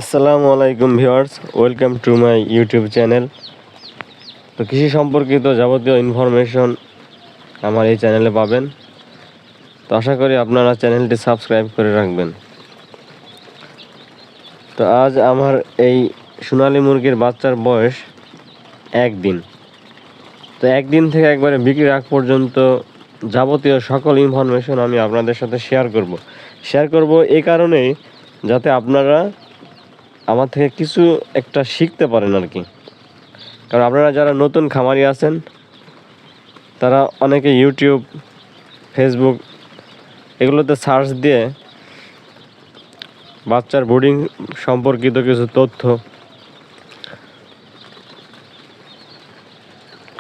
আসসালামু আলাইকুম viewers, welcome to my YouTube channel. তো কৃষি সম্পর্কিত যাবতীয় ইনফরমেশন আমার এই চ্যানেলে পাবেন। তো আশা করি আপনারা চ্যানেলটি সাবস্ক্রাইব করে রাখবেন। তো আজ আমার এই সোনালী মুরগির বাচ্চার বয়স 1 দিন। তো 1 দিন থেকে একবারে বিক্রির আগ পর্যন্ত যাবতীয় সকল ইনফরমেশন আমি আপনাদের সাথে শেয়ার করব এই কারণেই যাতে আপনারা আমার থেকে কিছু একটা শিখতে পারেন আর কি। কারণ আপনারা যারা নতুন খামারি আছেন তারা অনেকে ইউটিউব, ফেসবুক এগুলোতে সার্চ দিয়ে বাচ্চার ব্রিডিং সম্পর্কিত কিছু তথ্য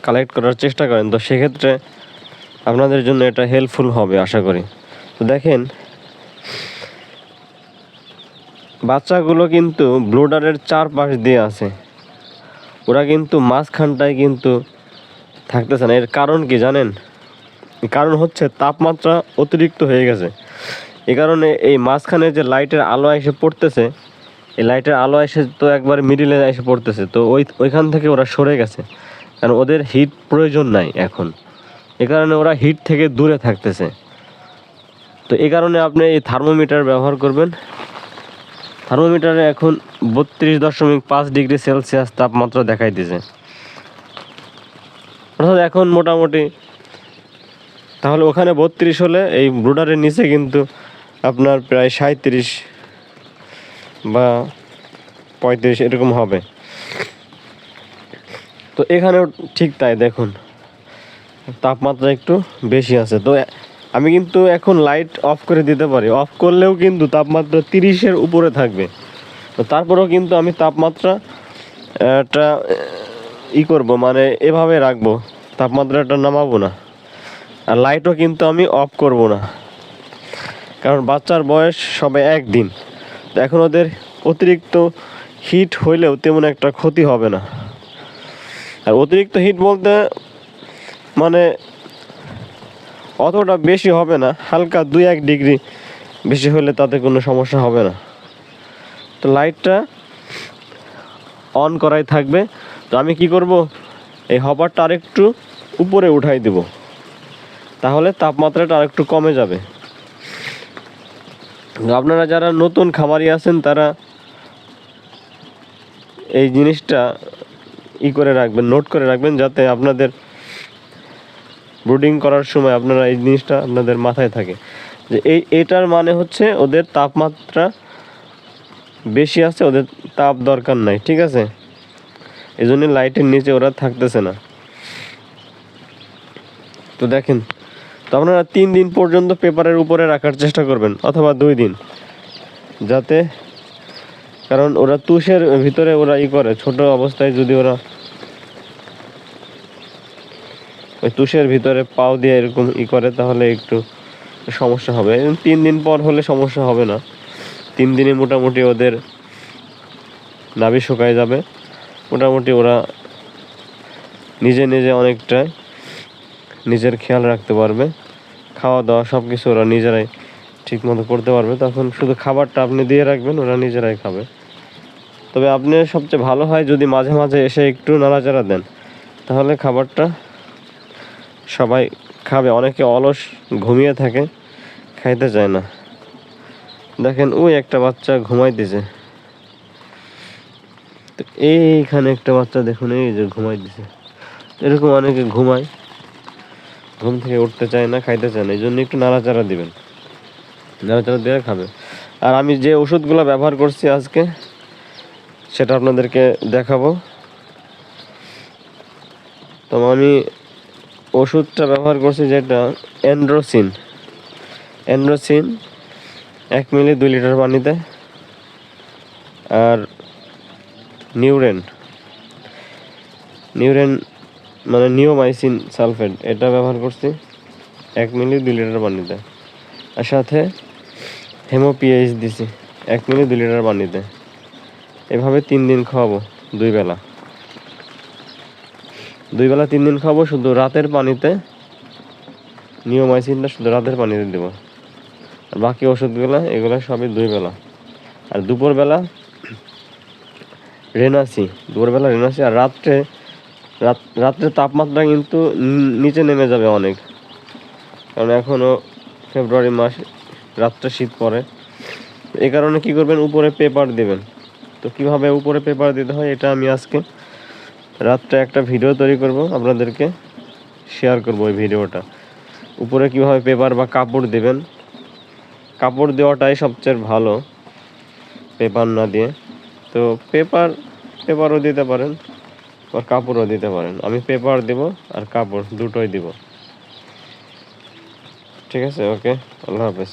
কালেক্ট করার চেষ্টা করেন। তো সেক্ষেত্রে আপনাদের জন্য এটা হেল্পফুল হবে আশা করি। তো দেখেন, বাচ্চাগুলো কিন্তু ব্লোডারের চারপাশ দিয়ে আছে, ওরা কিন্তু মাঝখানটায় কিন্তু থাকতেছে না। এর কারণ কি জানেন? কারণ হচ্ছে তাপমাত্রা অতিরিক্ত হয়ে গেছে। এই কারণে এই মাঝখানে যে লাইটের আলো এসে পড়তেছে, এই লাইটের আলো এসে তো একবার মিডিলে এসে পড়তেছে, তো ওইখান থেকে ওরা সরে গেছে, কারণ ওদের হিট প্রয়োজন নাই এখন। এই কারণে ওরা হিট থেকে দূরে থাকতেছে। তো এই কারণে আপনি এই থার্মোমিটার ব্যবহার করবেন। থার্মোমিটারে এখন 32.5 ডিগ্রি সেলসিয়াস তাপমাত্রা দেখাইতেছে, অর্থাৎ এখন মোটামুটি তাহলে ওখানে 32 হলে এই ব্রুডারের নিচে কিন্তু আপনার প্রায় 37 বা 35 এরকম হবে। তো এখানেও ঠিক তাই, দেখুন তাপমাত্রা একটু বেশি আছে। তো আমি কিন্তু এখন লাইট অফ করে দিতে পারি, অফ করলেও কিন্তু তাপমাত্রা 30-এর উপরে থাকবে। তো তারপরেও কিন্তু আমি তাপমাত্রাটা করব, মানে এভাবে রাখবো, তাপমাত্রাটা নামাবো না। আর লাইটও কিন্তু আমি অফ করব না, কারণ বাচ্চার বয়স সবে 1 দিন। তো এখন ওদের অতিরিক্ত হিট হইলেও তেমন একটা ক্ষতি হবে না। আর অতিরিক্ত হিট বলতে মানে অতটা বেশি হবে না, হালকা 2-1 ডিগ্রি বেশি হলে তাতে কোনো সমস্যা হবে না। তো লাইটটা অন করাই থাকবে। তো আমি কি করব, এই হপারটা আরেকটু উপরে উঠাই দেব, তাহলে তাপমাত্রাটা আরেকটু কমে যাবে। আপনারা যারা নতুন খামারি আছেন তারা এই জিনিসটা করে রাখবেন, নোট করে রাখবেন, যাতে আপনাদের ব্রুডিং করার সময় আপনারা এই জিনিসটা আপনাদের মাথায় থাকে যে এটার মানে হচ্ছে ওদের তাপমাত্রা বেশি আছে, ওদের তাপ দরকার নাই, ঠিক আছে? এই জন্য লাইটের নিচে ওরা থাকতেছে না। তো দেখেন, তো আপনারা 3 দিন পর্যন্ত পেপারের উপরে রাখার চেষ্টা করবেন, অথবা 2 দিন, যাতে, কারণ ওরা তুষের ভিতরে ওরা করে ছোট অবস্থায়, যদি ওরা ওই তুষের ভিতরে পাও দিয়ে এরকম করে তাহলে একটু সমস্যা হবে। 3 দিন পর হলে সমস্যা হবে না। 3 দিনে মোটামুটি ওদের নাভি শুকায় যাবে, মোটামুটি ওরা নিজে নিজে অনেকটা নিজের খেয়াল রাখতে পারবে, খাওয়া দাওয়া সব কিছু ওরা নিজেরাই ঠিক মতো করতে পারবে। তখন শুধু খাবারটা আপনি দিয়ে রাখবেন, ওরা নিজেরাই খাবে। তবে আপনি সবচেয়ে ভালো হয় যদি মাঝে মাঝে এসে একটু নাড়াচাড়া দেন, তাহলে খাবারটা সবাই খাবে। অনেকে অলস ঘুমিয়ে থাকে, খাইতে চায় না। দেখেন ওই একটা বাচ্চা ঘুমাইতেছে, তো এইখানে একটা বাচ্চা দেখুন, এই যে ঘুমাইতেছে। এরকম অনেকে ঘুমায়, ঘুম থেকে উঠতে চায় না, খাইতে চায় না, এই জন্য একটু নাড়াচাড়া দিবেন, নাড়াচাড়া দিয়ে খাবে। আর আমি যে ওষুধগুলো ব্যবহার করছি আজকে সেটা আপনাদেরকে দেখাবো। তো আমি ওষুধটা ব্যবহার করছি যেটা অ্যান্ড্রোসিন 1 মিলি 2 লিটার পানিতে। আর নিউরেন মানে নিওমাইসিন সালফেট, এটা ব্যবহার করছি 1 মিলি 2 লিটার পানিতে। আর সাথে হেমোপিএইচ দিছি 1 মিলি 2 লিটার পানিতে। এভাবে 3 দিন খাওয়াবো, 2 বেলা 3 দিন খাওয়াবো। শুধু রাতের পানিতে নিওমাইসিনটা শুধু রাতের পানিতে দেবো, আর বাকি ওষুধগুলো এগুলো সবই 2 বেলা। আর দুপুরবেলা রেনাসি, দুপুরবেলা রেনাসি। আর রাত্রে তাপমাত্রা কিন্তু নিচে নেমে যাবে অনেক, কারণ এখনও ফেব্রুয়ারি মাস, রাত্রে শীত পড়ে। এই কারণে কি করবেন, উপরে পেপার দেবেন। তো কিভাবে উপরে পেপার দিতে হয় এটা আমি আজকে রাত্রে একটা ভিডিও তৈরি করব, আপনাদেরকে শেয়ার করব ওই ভিডিওটা। উপরে কিভাবে পেপার বা কাপড় দেবেন, কাপড় দেওয়াটাই সবচেয়ে ভালো পেপার না দিয়ে। তো পেপারও দিতে পারেন আর কাপড়ও দিতে পারেন। আমি পেপার দেব আর কাপড় দুটোই দিব। ঠিক আছে, ওকে, আল্লাহ হাফেজ।